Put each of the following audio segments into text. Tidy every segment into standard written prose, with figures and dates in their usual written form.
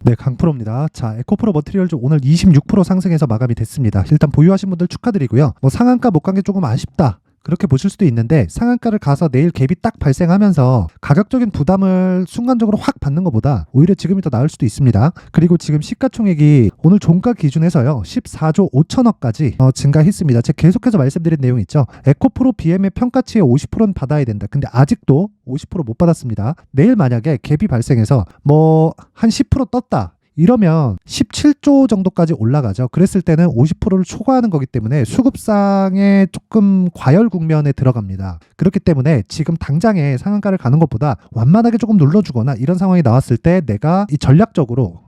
네, 강프로입니다. 자, 에코프로 머티리얼즈 오늘 26% 상승해서 마감이 됐습니다. 일단 보유하신 분들 축하드리고요. 상한가 못 간 게 조금 아쉽다, 그렇게 보실 수도 있는데, 상한가를 가서 내일 갭이 딱 발생하면서 가격적인 부담을 순간적으로 확 받는 것보다 오히려 지금이 더 나을 수도 있습니다. 그리고 지금 시가총액이 오늘 종가 기준에서요 14조 5천억까지 증가했습니다. 제가 계속해서 말씀드린 내용 있죠. 에코프로 BM의 평가치의 50%는 받아야 된다. 근데 아직도 50% 못 받았습니다. 내일 만약에 갭이 발생해서 한 10% 떴다, 이러면 17조 정도까지 올라가죠. 그랬을 때는 50%를 초과하는 거기 때문에 수급상에 조금 과열 국면에 들어갑니다. 그렇기 때문에 지금 당장에 상한가를 가는 것보다 완만하게 조금 눌러주거나 이런 상황이 나왔을 때 내가 이 전략적으로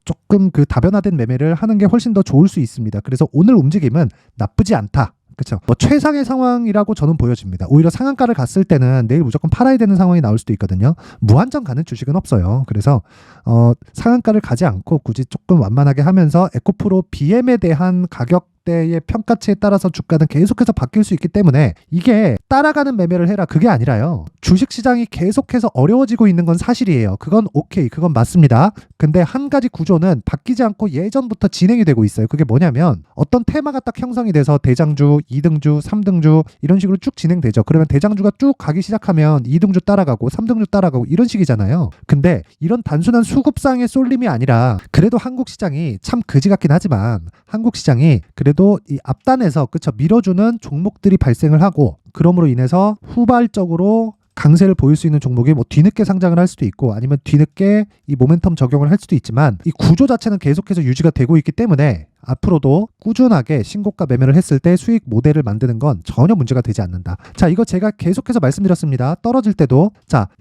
조금 그 다변화된 매매를 하는 게 훨씬 더 좋을 수 있습니다. 그래서 오늘 움직임은 나쁘지 않다. 그렇죠. 최상의 상황이라고 저는 보여집니다. 오히려 상한가를 갔을 때는 내일 무조건 팔아야 되는 상황이 나올 수도 있거든요. 무한정 가는 주식은 없어요. 그래서 상한가를 가지 않고 굳이 조금 완만하게 하면서 에코프로 BM에 대한 가격대의 평가치에 따라서 주가는 계속해서 바뀔 수 있기 때문에 이게 따라가는 매매를 해라, 그게 아니라요. 주식시장이 계속해서 어려워지고 있는 건 사실이에요. 그건 오케이, 그건 맞습니다. 근데 한 가지 구조는 바뀌지 않고 예전부터 진행이 되고 있어요. 그게 뭐냐면 어떤 테마가 딱 형성이 돼서 대장주, 2등주, 3등주 이런 식으로 쭉 진행되죠. 그러면 대장주가 쭉 가기 시작하면 2등주 따라가고 3등주 따라가고 이런 식이잖아요. 근데 이런 단순한 수급상의 쏠림이 아니라 그래도 한국 시장이 참 그지 같긴 하지만 한국 시장이 그래도 이 앞단에서 밀어주는 종목들이 발생을 하고, 그럼으로 인해서 후발적으로 강세를 보일 수 있는 종목이 뒤늦게 상장을 할 수도 있고 아니면 뒤늦게 이 모멘텀 적용을 할 수도 있지만 이 구조 자체는 계속해서 유지가 되고 있기 때문에 앞으로도 꾸준하게 신고가 매매를 했을 때 수익 모델을 만드는 건 전혀 문제가 되지 않는다. 자, 이거 제가 계속해서 말씀드렸습니다. 떨어질 때도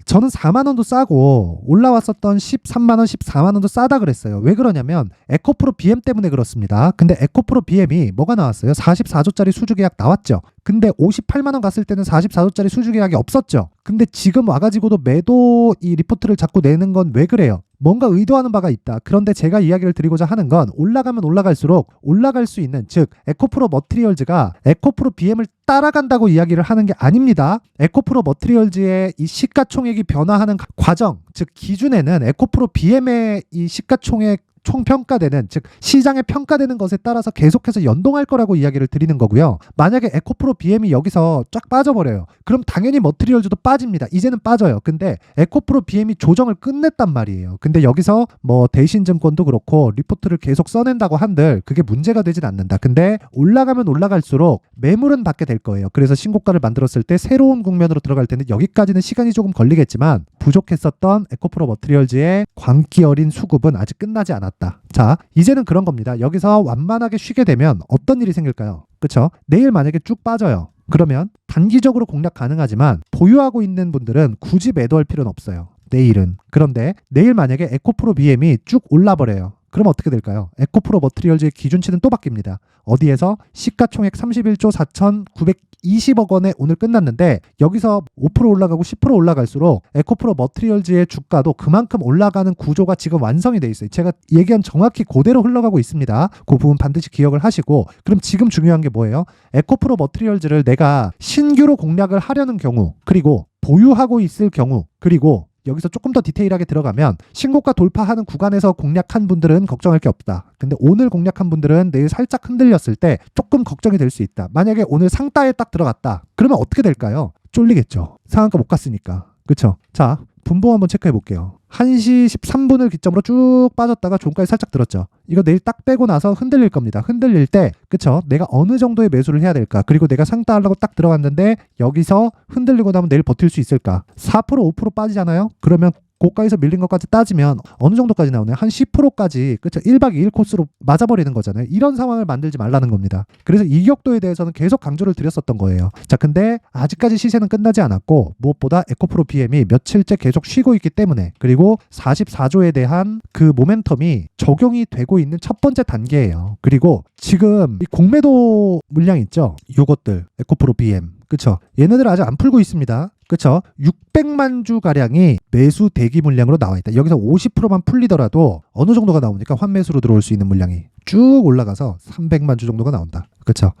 저는 4만 원도 싸고 올라왔었던 13만 원, 14만 원도 싸다 그랬어요. 왜 그러냐면 에코프로 BM 때문에 그렇습니다. 근데 에코프로 BM이 뭐가 나왔어요? 44조짜리 수주 계약 나왔죠. 근데 58만 원 갔을 때는 44조짜리 수주 계약이 없었죠. 근데 지금 와가지고도 매도 이 리포트를 자꾸 내는 건 왜 그래요? 뭔가 의도하는 바가 있다. 그런데 제가 이야기를 드리고자 하는 건 올라가면 올라갈수록 올라갈 수 있는, 즉 에코프로 머티리얼즈가 에코프로 BM을 따라간다고 이야기를 하는 게 아닙니다. 에코프로 머티리얼즈의 이 시가총액이 변화하는 과정, 즉 기준에는 에코프로 BM의 이 시가총액 총평가되는, 즉 시장에 평가되는 것에 따라서 계속해서 연동할 거라고 이야기를 드리는 거고요. 만약에 에코프로 BM이 여기서 쫙 빠져버려요. 그럼 당연히 머티리얼즈도 빠집니다. 이제는 빠져요. 근데 에코프로 BM이 조정을 끝냈단 말이에요. 근데 여기서 대신증권도 그렇고 리포트를 계속 써낸다고 한들 그게 문제가 되진 않는다. 근데 올라가면 올라갈수록 매물은 받게 될 거예요. 그래서 신고가를 만들었을 때 새로운 국면으로 들어갈 때는 여기까지는 시간이 조금 걸리겠지만 부족했었던 에코프로 머티리얼즈의 광기 어린 수급은 아직 끝나지 않았다. 자, 이제는 그런 겁니다. 여기서 완만하게 쉬게 되면 어떤 일이 생길까요? 그쵸? 내일 만약에 쭉 빠져요. 그러면 단기적으로 공략 가능하지만 보유하고 있는 분들은 굳이 매도할 필요는 없어요. 내일은. 그런데 내일 만약에 에코프로 BM이 쭉 올라버려요. 그럼 어떻게 될까요? 에코프로 머티리얼즈의 기준치는 또 바뀝니다. 어디에서? 시가총액 31조 4,920억 원에 오늘 끝났는데 여기서 5% 올라가고 10% 올라갈수록 에코프로 머티리얼즈의 주가도 그만큼 올라가는 구조가 지금 완성이 돼 있어요. 제가 얘기한 정확히 그대로 흘러가고 있습니다. 그 부분 반드시 기억을 하시고, 그럼 지금 중요한 게 뭐예요? 에코프로 머티리얼즈를 내가 신규로 공략을 하려는 경우, 그리고 보유하고 있을 경우, 그리고 여기서 조금 더 디테일하게 들어가면 신고가 돌파하는 구간에서 공략한 분들은 걱정할 게 없다. 근데 오늘 공략한 분들은 내일 살짝 흔들렸을 때 조금 걱정이 될 수 있다. 만약에 오늘 상따에 딱 들어갔다. 그러면 어떻게 될까요? 쫄리겠죠. 상한가 못 갔으니까. 그쵸? 자, 분봉 한번 체크해 볼게요. 1시 13분을 기점으로 쭉 빠졌다가 종가에 살짝 들었죠. 이거 내일 딱 빼고 나서 흔들릴 겁니다. 흔들릴 때, 그쵸? 내가 어느 정도의 매수를 해야 될까? 그리고 내가 상따하려고 딱 들어갔는데 여기서 흔들리고 나면 내일 버틸 수 있을까? 4%, 5% 빠지잖아요? 그러면 고가에서 밀린 것까지 따지면 어느 정도까지 나오나요? 한 10%까지, 그쵸? 1박 2일 코스로 맞아버리는 거잖아요. 이런 상황을 만들지 말라는 겁니다. 그래서 이 격도에 대해서는 계속 강조를 드렸었던 거예요. 자, 근데 아직까지 시세는 끝나지 않았고 무엇보다 에코프로 BM이 며칠째 계속 쉬고 있기 때문에, 그리고 44조에 대한 그 모멘텀이 적용이 되고 있는 첫 번째 단계예요. 그리고 지금 이 공매도 물량 있죠? 요것들 에코프로 BM, 그쵸? 얘네들 아직 안 풀고 있습니다. 그쵸? 600만 주 가량이 매수 대기 물량으로 나와 있다. 여기서 50%만 풀리더라도 어느 정도가 나오니까 환매수로 들어올 수 있는 물량이 쭉 올라가서 300만 주 정도가 나온다. 그쵸?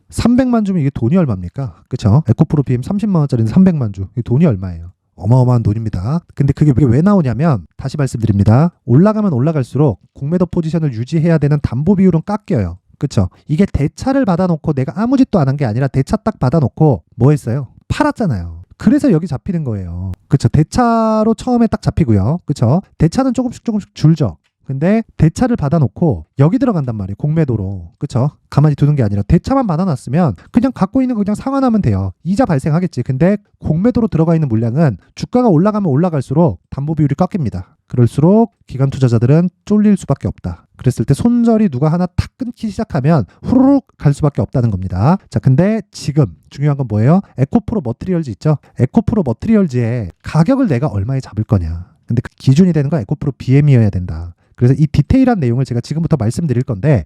300만 주면 이게 돈이 얼마입니까? 그쵸? 에코프로 BM 30만 원짜리는 300만 주. 이게 돈이 얼마예요? 어마어마한 돈입니다. 근데 그게 왜 나오냐면 다시 말씀드립니다. 올라가면 올라갈수록 공매도 포지션을 유지해야 되는 담보 비율은 깎여요. 그쵸? 이게 대차를 받아놓고 내가 아무 짓도 안 한 게 아니라 대차 딱 받아놓고 뭐 했어요? 팔았잖아요. 그래서 여기 잡히는 거예요. 그쵸? 대차로 처음에 딱 잡히고요. 그쵸? 대차는 조금씩 줄죠. 근데 대차를 받아놓고 여기 들어간단 말이에요. 공매도로. 그쵸? 가만히 두는 게 아니라 대차만 받아놨으면 그냥 갖고 있는 거 그냥 상환하면 돼요. 이자 발생하겠지. 근데 공매도로 들어가 있는 물량은 주가가 올라가면 올라갈수록 담보 비율이 깎입니다. 그럴수록 기관 투자자들은 쫄릴 수밖에 없다. 그랬을 때 손절이 누가 하나 탁 끊기 시작하면 후루룩 갈 수밖에 없다는 겁니다. 자, 근데 지금 중요한 건 뭐예요? 에코프로 머트리얼즈 있죠? 에코프로 머트리얼즈의 가격을 내가 얼마에 잡을 거냐. 근데 그 기준이 되는 건 에코프로 BM이어야 된다. 그래서 이 디테일한 내용을 제가 지금부터 말씀드릴 건데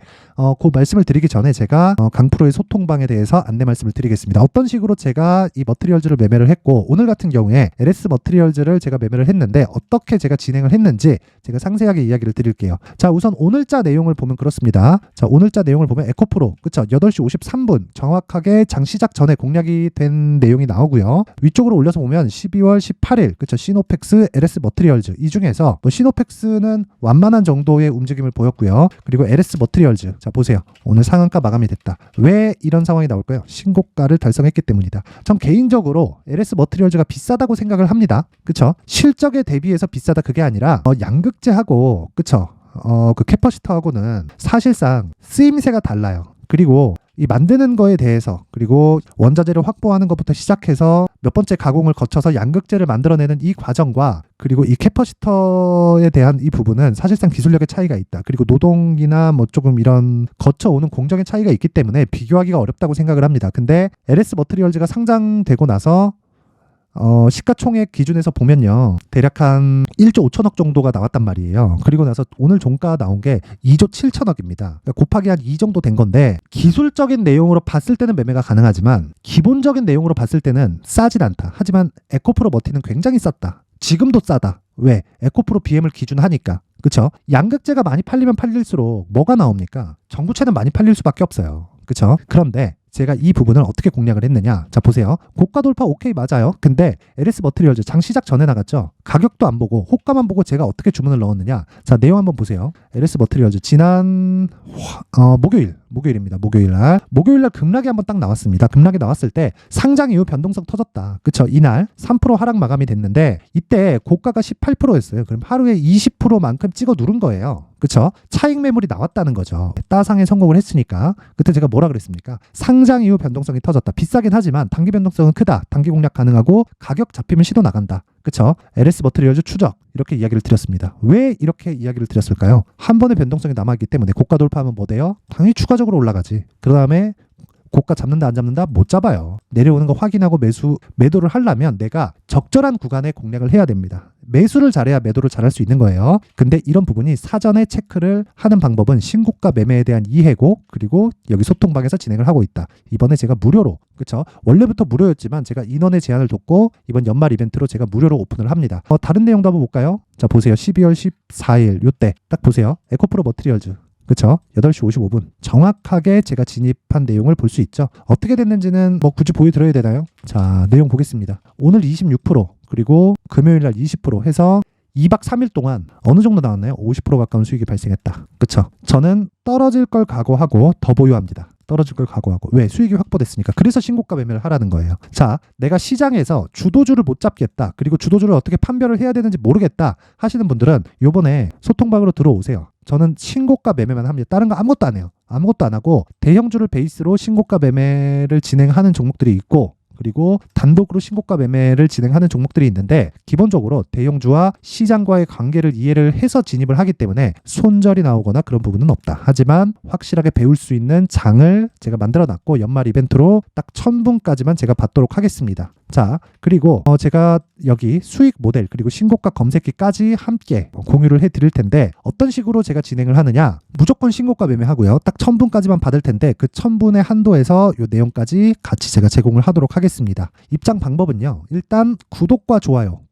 그 말씀을 드리기 전에 제가 강프로의 소통방에 대해서 안내 말씀을 드리겠습니다. 어떤 식으로 제가 이 머트리얼즈를 매매를 했고 오늘 같은 경우에 LS 머트리얼즈를 제가 매매를 했는데 어떻게 제가 진행을 했는지 제가 상세하게 이야기를 드릴게요. 자, 우선 오늘자 내용을 보면 그렇습니다. 자, 오늘자 내용을 보면 에코프로 그쵸? 8시 53분 정확하게 장 시작 전에 공략이 된 내용이 나오고요. 위쪽으로 올려서 보면 12월 18일 그쵸? 시노펙스, LS 머트리얼즈 이 중에서 시노펙스는 완만한 정도의 움직임을 보였고요. 그리고 LS 머트리얼즈 자 보세요. 오늘 상한가 마감이 됐다. 왜 이런 상황이 나올까요? 신고가를 달성했기 때문이다. 전 개인적으로 LS 머트리얼즈가 비싸다고 생각을 합니다. 그쵸? 실적에 대비해서 비싸다 그게 아니라 양극재하고 그쵸? 그 캐퍼시터하고는 사실상 쓰임새가 달라요. 그리고 이 만드는 거에 대해서 그리고 원자재를 확보하는 것부터 시작해서 몇 번째 가공을 거쳐서 양극재를 만들어내는 이 과정과 그리고 이 캐퍼시터에 대한 이 부분은 사실상 기술력의 차이가 있다. 그리고 노동이나 뭐 조금 이런 거쳐오는 공정의 차이가 있기 때문에 비교하기가 어렵다고 생각을 합니다. 근데 LS 머트리얼즈가 상장되고 나서 시가총액 기준에서 보면요. 대략 한 1조 5천억 정도가 나왔단 말이에요. 그리고 나서 오늘 종가 나온 게 2조 7천억입니다. 그러니까 곱하기 한 2 정도 된 건데 기술적인 내용으로 봤을 때는 매매가 가능하지만 기본적인 내용으로 봤을 때는 싸진 않다. 하지만 에코프로 머티는 굉장히 쌌다. 지금도 싸다. 왜? 에코프로 BM을 기준하니까. 그쵸? 양극재가 많이 팔리면 팔릴수록 뭐가 나옵니까? 전구체는 많이 팔릴 수밖에 없어요. 그쵸? 그런데 제가 이 부분을 어떻게 공략을 했느냐. 자 보세요. 고가 돌파 오케이 맞아요. 근데 LS 머트리얼즈 장 시작 전에 나갔죠. 가격도 안 보고 호가만 보고 제가 어떻게 주문을 넣었느냐. 자 내용 한번 보세요. LS 머트리얼즈 지난 목요일입니다. 목요일날 급락이 한번 딱 나왔습니다. 급락이 나왔을 때 상장 이후 변동성 터졌다. 그쵸? 이날 3% 하락 마감이 됐는데 이때 고가가 18%였어요. 그럼 하루에 20%만큼 찍어 누른 거예요. 그쵸? 차익 매물이 나왔다는 거죠. 따상에 성공을 했으니까. 그때 제가 뭐라 그랬습니까? 상장 이후 변동성이 터졌다. 비싸긴 하지만 단기 변동성은 크다. 단기 공략 가능하고 가격 잡히면 시도 나간다. 그쵸? LS 머트리얼즈 추적 이렇게 이야기를 드렸습니다. 왜 이렇게 이야기를 드렸을까요? 한 번의 변동성이 남아있기 때문에 고가 돌파하면 뭐 돼요? 당연히 추가적으로 올라가지. 그 다음에 고가 잡는다 안 잡는다 못 잡아요. 내려오는 거 확인하고 매도를 하려면 내가 적절한 구간에 공략을 해야 됩니다. 매수를 잘해야 매도를 잘할 수 있는 거예요. 근데 이런 부분이 사전에 체크를 하는 방법은 신고가 매매에 대한 이해고 그리고 여기 소통방에서 진행을 하고 있다. 이번에 제가 무료로 그쵸? 원래부터 무료였지만 제가 인원의 제한을 뒀고 이번 연말 이벤트로 제가 무료로 오픈을 합니다. 다른 내용도 한번 볼까요? 자 보세요. 12월 14일 요때 딱 보세요. 에코프로 머트리얼즈 그쵸? 8시 55분 정확하게 제가 진입한 내용을 볼 수 있죠. 어떻게 됐는지는 뭐 굳이 보여드려야 되나요? 자 내용 보겠습니다. 오늘 26% 그리고 금요일날 20% 해서 2박 3일 동안 어느 정도 나왔나요? 50% 가까운 수익이 발생했다. 그쵸? 저는 떨어질 걸 각오하고 더 보유합니다. 떨어질 걸 각오하고. 왜? 수익이 확보됐으니까. 그래서 신고가 매매를 하라는 거예요. 자, 내가 시장에서 주도주를 못 잡겠다. 그리고 주도주를 어떻게 판별을 해야 되는지 모르겠다 하시는 분들은 요번에 소통방으로 들어오세요. 저는 신고가 매매만 합니다. 다른 거 아무것도 안 해요. 아무것도 안 하고 대형주를 베이스로 신고가 매매를 진행하는 종목들이 있고 그리고 단독으로 신고가 매매를 진행하는 종목들이 있는데 기본적으로 대형주와 시장과의 관계를 이해를 해서 진입을 하기 때문에 손절이 나오거나 그런 부분은 없다. 하지만 확실하게 배울 수 있는 장을 제가 만들어놨고 연말 이벤트로 딱 1000분까지만 제가 받도록 하겠습니다. 자 그리고 제가 여기 수익 모델 그리고 신고가 검색기까지 함께 공유를 해드릴 텐데 어떤 식으로 제가 진행을 하느냐 무조건 신고가 매매하고요. 딱 1000분까지만 받을 텐데 그 1000분의 한도에서 이 내용까지 같이 제가 제공을 하도록 하겠습니다. 입장 방법은요. 일단 구독과 좋아요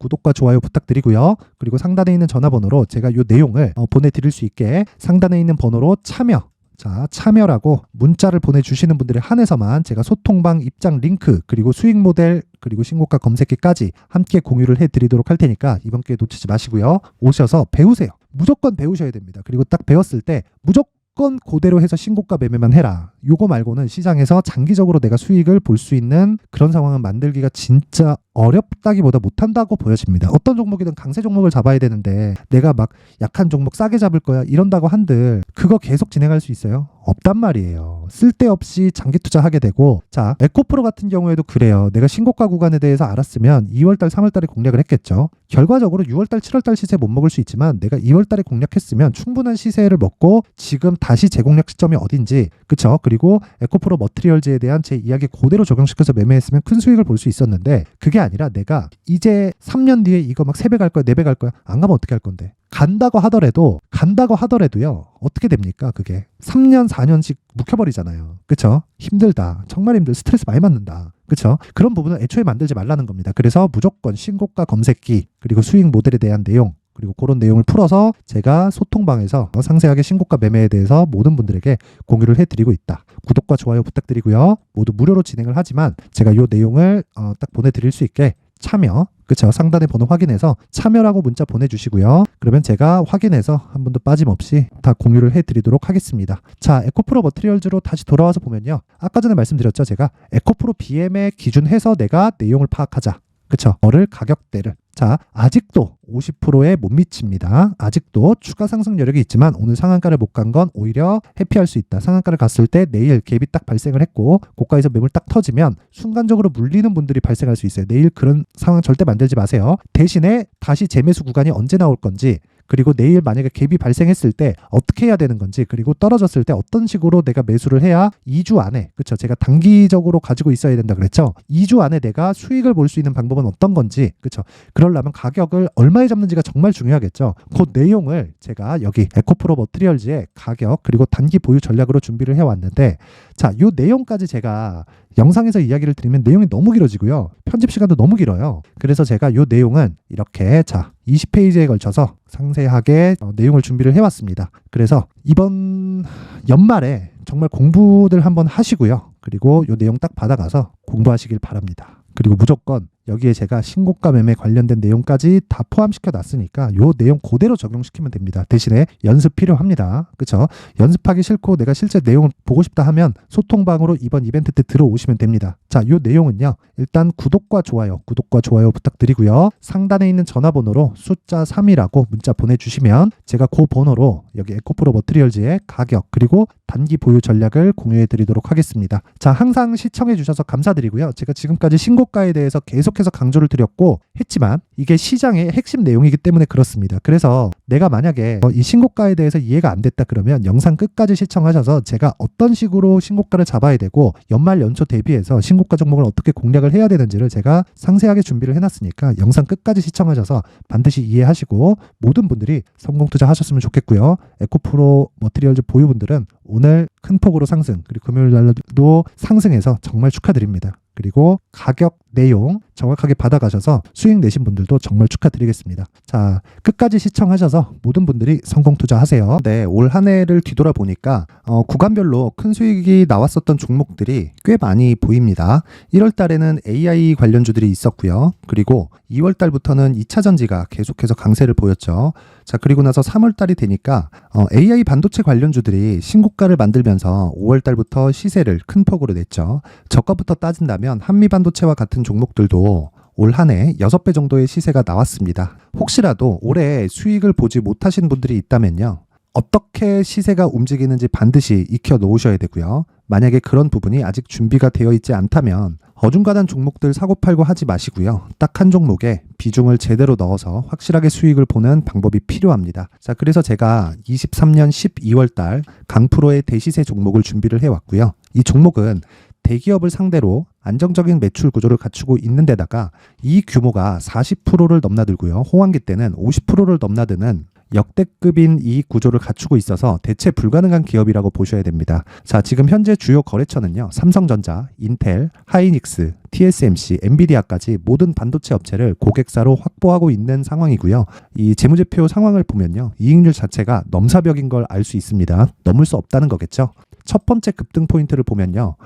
부탁드리고요. 그리고 상단에 있는 전화번호로 제가 이 내용을 보내드릴 수 있게 상단에 있는 번호로 참여 자, 참여라고 문자를 보내주시는 분들에 한해서만 제가 소통방 입장 링크 그리고 수익 모델 그리고 신고가 검색기까지 함께 공유를 해드리도록 할 테니까 이번 기회 놓치지 마시고요. 오셔서 배우세요. 무조건 배우셔야 됩니다. 그리고 딱 배웠을 때 무조건 그대로 해서 신고가 매매만 해라. 요거 말고는 시장에서 장기적으로 내가 수익을 볼 수 있는 그런 상황을 만들기가 진짜 어렵다기보다 못한다고 보여집니다. 어떤 종목이든 강세 종목을 잡아야 되는데 내가 막 약한 종목 싸게 잡을 거야 이런다고 한들 그거 계속 진행할 수 있어요? 없단 말이에요. 쓸데없이 장기 투자하게 되고, 자, 에코프로 같은 경우에도 그래요. 내가 신고가 구간에 대해서 알았으면 2월달 3월달에 공략을 했겠죠. 결과적으로 6월달 7월달 시세 못 먹을 수 있지만 내가 2월달에 공략했으면 충분한 시세를 먹고 지금 다시 재공략 시점이 어딘지, 그쵸? 그리고 에코프로 머티리얼즈에 대한 제 이야기 그대로 적용시켜서 매매했으면 큰 수익을 볼 수 있었는데, 그게 아니라 내가 이제 3년 뒤에 이거 막 3배 갈 거야 4배 갈 거야 안 가면 어떻게 할 건데, 간다고 하더라도요 어떻게 됩니까? 그게 3년 4년씩 묵혀버리잖아요. 그쵸? 힘들다, 정말 힘들, 스트레스 많이 받는다, 그쵸? 그런 부분은 애초에 만들지 말라는 겁니다. 그래서 무조건 신고가 검색기 그리고 수익 모델에 대한 내용 그리고 그런 내용을 풀어서 제가 소통방에서 상세하게 신고가 매매에 대해서 모든 분들에게 공유를 해드리고 있다. 구독과 좋아요 부탁드리고요. 모두 무료로 진행을 하지만 제가 이 내용을 딱 보내드릴 수 있게 참여, 그쵸? 상단의 번호 확인해서 참여라고 문자 보내주시고요. 그러면 제가 확인해서 한 분도 빠짐없이 다 공유를 해드리도록 하겠습니다. 자, 에코프로 머티리얼즈로 다시 돌아와서 보면요. 아까 전에 말씀드렸죠. 제가 에코프로 BM에 기준해서 내가 내용을 파악하자. 그쵸? 거를 가격대를. 자, 아직도 50%에 못 미칩니다. 아직도 추가 상승 여력이 있지만 오늘 상한가를 못 간 건 오히려 회피할 수 있다. 상한가를 갔을 때 내일 갭이 딱 발생을 했고 고가에서 매물 딱 터지면 순간적으로 물리는 분들이 발생할 수 있어요. 내일 그런 상황 절대 만들지 마세요. 대신에 다시 재매수 구간이 언제 나올 건지, 그리고 내일 만약에 갭이 발생했을 때 어떻게 해야 되는 건지, 그리고 떨어졌을 때 어떤 식으로 내가 매수를 해야 2주 안에, 그쵸? 제가 단기적으로 가지고 있어야 된다 그랬죠? 2주 안에 내가 수익을 볼 수 있는 방법은 어떤 건지, 그쵸? 그러려면 가격을 얼마에 잡는지가 정말 중요하겠죠? 그 내용을 제가 여기 에코프로 머티리얼즈의 가격 그리고 단기 보유 전략으로 준비를 해왔는데, 자, 요 내용까지 제가 영상에서 이야기를 드리면 내용이 너무 길어지고요. 편집 시간도 너무 길어요. 그래서 제가 요 내용은 이렇게, 자, 20페이지에 걸쳐서 상세하게 내용을 준비를 해왔습니다. 그래서 이번 연말에 정말 공부들 한번 하시고요. 그리고 요 내용 딱 받아가서 공부하시길 바랍니다. 그리고 무조건 여기에 제가 신고가 매매 관련된 내용까지 다 포함시켜 놨으니까 요 내용 그대로 적용시키면 됩니다. 대신에 연습 필요합니다. 그쵸? 연습하기 싫고 내가 실제 내용을 보고 싶다 하면 소통방으로 이번 이벤트 때 들어오시면 됩니다. 자, 요 내용은요. 일단 구독과 좋아요 부탁드리고요. 상단에 있는 전화번호로 숫자 3이라고 문자 보내주시면 제가 그 번호로 여기 에코프로 머티리얼즈의 가격 그리고 단기 보유 전략을 공유해 드리도록 하겠습니다. 자, 항상 시청해 주셔서 감사드리고요. 제가 지금까지 신고가에 대해서 계속해서 강조를 드렸고 했지만 이게 시장의 핵심 내용이기 때문에 그렇습니다. 그래서 내가 만약에 이 신고가에 대해서 이해가 안 됐다 그러면 영상 끝까지 시청하셔서 제가 어떤 식으로 신고가를 잡아야 되고 연말 연초 대비해서 신고가 종목을 어떻게 공략을 해야 되는지를 제가 상세하게 준비를 해놨으니까 영상 끝까지 시청하셔서 반드시 이해하시고 모든 분들이 성공 투자하셨으면 좋겠고요. 에코프로 머티리얼즈 보유분들은 오늘 큰 폭으로 상승 그리고 금요일 날도 상승해서 정말 축하드립니다. 그리고 가격 내용 정확하게 받아가셔서 수익 내신 분들도 정말 축하드리겠습니다. 자, 끝까지 시청하셔서 모든 분들이 성공 투자하세요. 네, 올 한 해를 뒤돌아보니까 구간별로 큰 수익이 나왔었던 종목들이 꽤 많이 보입니다. 1월 달에는 AI 관련주들이 있었고요. 그리고 2월 달부터는 2차 전지가 계속해서 강세를 보였죠. 자, 그리고 나서 3월 달이 되니까 AI 반도체 관련주들이 신고가를 만들면서 5월 달부터 시세를 큰 폭으로 냈죠. 저가부터 따진다면 한미 반도체와 같은 종목들도 올 한 해 6배 정도의 시세가 나왔습니다. 혹시라도 올해 수익을 보지 못하신 분들이 있다면요. 어떻게 시세가 움직이는지 반드시 익혀 놓으셔야 되고요. 만약에 그런 부분이 아직 준비가 되어 있지 않다면 어중간한 종목들 사고팔고 하지 마시고요. 딱 한 종목에 비중을 제대로 넣어서 확실하게 수익을 보는 방법이 필요합니다. 자, 그래서 제가 23년 12월 달 강프로의 대시세 종목을 준비를 해왔고요. 이 종목은 대기업을 상대로 안정적인 매출 구조를 갖추고 있는 데다가 이 규모가 40%를 넘나들고요. 호황기 때는 50%를 넘나드는 역대급인 이익 구조를 갖추고 있어서 대체 불가능한 기업이라고 보셔야 됩니다. 자, 지금 현재 주요 거래처는요. 삼성전자, 인텔, 하이닉스, TSMC, 엔비디아까지 모든 반도체 업체를 고객사로 확보하고 있는 상황이고요. 이 재무제표 상황을 보면요. 이익률 자체가 넘사벽인 걸 알 수 있습니다. 넘을 수 없다는 거겠죠. 첫 번째 급등 포인트를 보면요.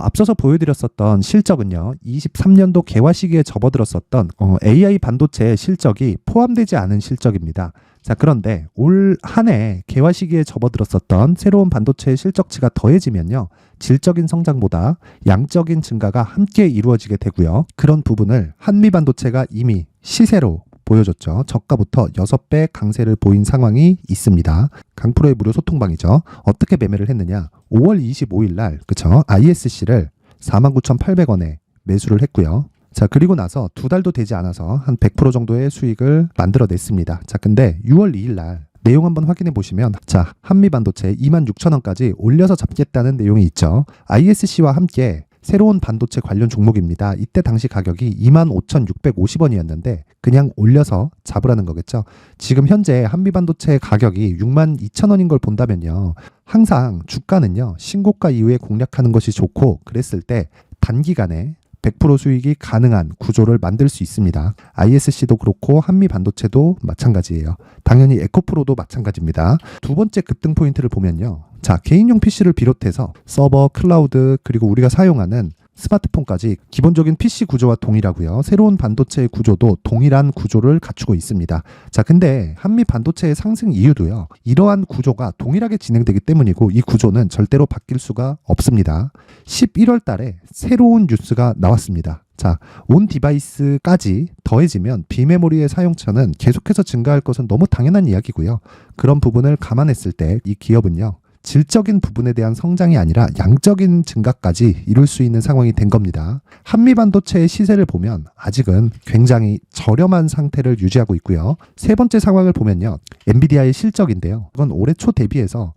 앞서서 보여드렸었던 실적은요. 23년도 개화 시기에 접어들었었던 AI 반도체 실적이 포함되지 않은 실적입니다. 자, 그런데 올 한 해 개화 시기에 접어들었었던 새로운 반도체 실적치가 더해지면요. 질적인 성장보다 양적인 증가가 함께 이루어지게 되고요. 그런 부분을 한미반도체가 이미 시세로 보여줬죠. 저가부터 6배 강세를 보인 상황이 있습니다. 강프로의 무료 소통방이죠. 어떻게 매매를 했느냐. 5월 25일 날 그쵸? ISC를 49,800원에 매수를 했고요. 자, 그리고 나서 2달도 되지 않아서 한 100% 정도의 수익을 만들어냈습니다. 자, 근데 6월 2일 날 내용 한번 확인해 보시면 자, 한미반도체 26,000원까지 올려서 잡겠다는 내용이 있죠. ISC와 함께 새로운 반도체 관련 종목입니다. 이때 당시 가격이 25,650원이었는데 그냥 올려서 잡으라는 거겠죠. 지금 현재 한미반도체 가격이 62,000원인 걸 본다면요. 항상 주가는요. 신고가 이후에 공략하는 것이 좋고 그랬을 때 단기간에 100% 수익이 가능한 구조를 만들 수 있습니다. ISC도 그렇고 한미반도체도 마찬가지예요. 당연히 에코프로도 마찬가지입니다. 두 번째 급등 포인트를 보면요. 자, 개인용 PC를 비롯해서 서버, 클라우드, 그리고 우리가 사용하는 스마트폰까지 기본적인 PC 구조와 동일하고요. 새로운 반도체의 구조도 동일한 구조를 갖추고 있습니다. 자, 근데 한미 반도체의 상승 이유도요. 이러한 구조가 동일하게 진행되기 때문이고 이 구조는 절대로 바뀔 수가 없습니다. 11월 달에 새로운 뉴스가 나왔습니다. 자, 온 디바이스까지 더해지면 비메모리의 사용처는 계속해서 증가할 것은 너무 당연한 이야기고요. 그런 부분을 감안했을 때 이 기업은요. 질적인 부분에 대한 성장이 아니라 양적인 증가까지 이룰 수 있는 상황이 된 겁니다. 한미반도체의 시세를 보면 아직은 굉장히 저렴한 상태를 유지하고 있고요. 세 번째 상황을 보면요. 엔비디아의 실적인데요. 이건 올해 초 대비해서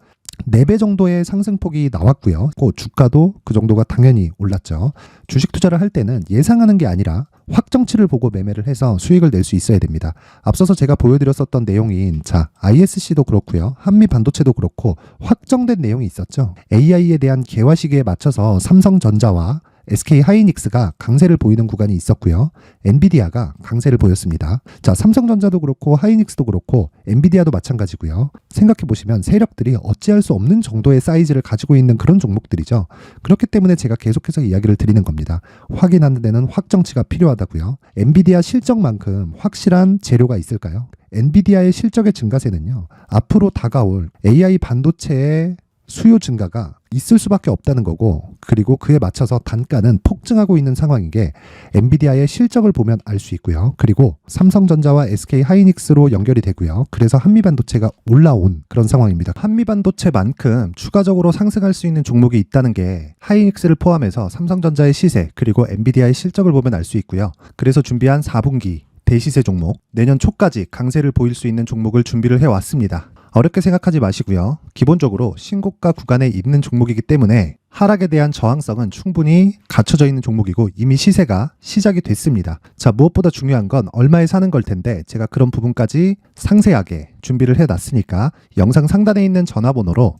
4배 정도의 상승폭이 나왔고요. 주가도 그 정도가 당연히 올랐죠. 주식 투자를 할 때는 예상하는 게 아니라 확정치를 보고 매매를 해서 수익을 낼 수 있어야 됩니다. 앞서서 제가 보여드렸었던 내용인 자, ISC도 그렇고요. 한미 반도체도 그렇고 확정된 내용이 있었죠. AI에 대한 개화 시기에 맞춰서 삼성전자와 SK 하이닉스가 강세를 보이는 구간이 있었고요. 엔비디아가 강세를 보였습니다. 자, 삼성전자도 그렇고 하이닉스도 그렇고 엔비디아도 마찬가지고요. 생각해 보시면 세력들이 어찌할 수 없는 정도의 사이즈를 가지고 있는 그런 종목들이죠. 그렇기 때문에 제가 계속해서 이야기를 드리는 겁니다. 확인하는 데는 확정치가 필요하다고요. 엔비디아 실적만큼 확실한 재료가 있을까요? 엔비디아의 실적의 증가세는요. 앞으로 다가올 AI 반도체의 수요 증가가 있을 수밖에 없다는 거고 그리고 그에 맞춰서 단가는 폭증하고 있는 상황인 게 엔비디아의 실적을 보면 알 수 있고요. 그리고 삼성전자와 SK 하이닉스로 연결이 되고요. 그래서 한미반도체가 올라온 그런 상황입니다. 한미반도체만큼 추가적으로 상승할 수 있는 종목이 있다는 게 하이닉스를 포함해서 삼성전자의 시세 그리고 엔비디아의 실적을 보면 알 수 있고요. 그래서 준비한 4분기 대시세 종목, 내년 초까지 강세를 보일 수 있는 종목을 준비를 해왔습니다. 어렵게 생각하지 마시고요. 기본적으로 신고가 구간에 있는 종목이기 때문에 하락에 대한 저항성은 충분히 갖춰져 있는 종목이고 이미 시세가 시작이 됐습니다. 자, 무엇보다 중요한 건 얼마에 사는 걸 텐데 제가 그런 부분까지 상세하게 준비를 해놨으니까 영상 상단에 있는 전화번호로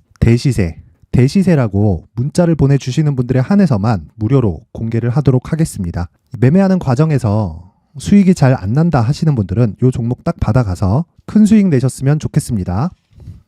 대시세라고 문자를 보내주시는 분들에 한해서만 무료로 공개를 하도록 하겠습니다. 매매하는 과정에서 수익이 잘 안 난다 하시는 분들은 이 종목 딱 받아가서 큰 수익 내셨으면 좋겠습니다.